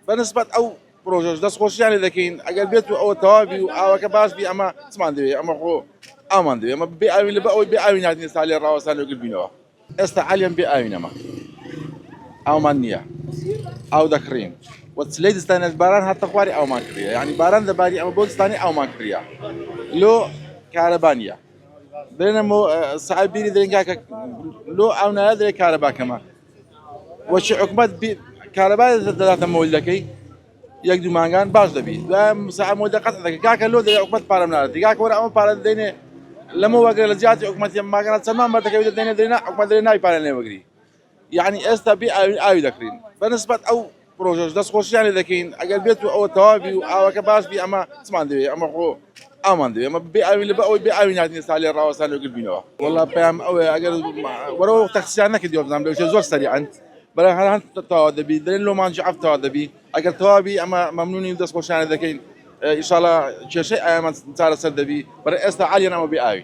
بنسبة أو بروجش دەست خۆشییانی دەکەین ئەگەر بێت و ئەوە تەواوی و ئاوەکە باش بی ئەمە چمان دەوێت ئەمە خۆ ئامان دەوێت ئەمە بێ ئاوین لە بە ئەوەی بێ ئاوی ناتین ئێستا لێ ڕاوەسان وەگرت بینەوە ئێستا عالیان بێ ئاوینەمە ئاومان نییە ئاو دەکڕین وەچلەی دستانێت باران هاتە خواری ئاومان کڕیە یعنی باران دەباری ئەمە بۆ دستانی ئاومان کڕیە لۆ کارەبا نییە دێنەمەوە سەعات بیری دەرێن کاکە لۆ ئاو نایە دەرێ کارەباکەمە وەچی حکومەت کارەبا دەداتە مۆلەکەی یەک دوو مانگان باش دەبی دوای ساعت مۆلە قەت دەکەی کاکە لۆ دەرێ حکومەت پارەم نادەتی کاکە وەرە ئەمە پارە دەدەینێ لەمە وەگەر لە جیاتی حکومەتی ماگەنە چەندمان بەردەکەوی دەدەینێ دەرێنا حکومەت دەرێ ناوی پارە لێ وەگری یعنی ئێستا بێ ئاوی دەکرین بەنسبەت ئەو پرۆژەش دەست خۆشییانی دەکەین ئەگەر بێت و ئەوە تەواوی و ئاوەکە باش بی ئەمە چمان دەوێت ئەمە خۆ ئامان دەوێت ئەمە بێ ئاوی لە بە ئەوەی بێ ئاوی ناتین ئێستا لێ ڕاوەسان وەگرت بینەوە وەڵا پێیان ئەوەیە ئەگەر وەرەوە تەکسیان نەکردیوە بزانام لەوشە زۆر سەریعن بەڵام هەر تەواو دەبی دەرێن لۆمان جعف تەواو دەبی ئەگەر تەواوی ئەمە مەمنونی و دەست خۆشییانە دەکەین ئینشاڵڵا کێشەی ئامان چارەسەر دەبی بەڵام ئێستا عالیان ئەمە بێ ئاوی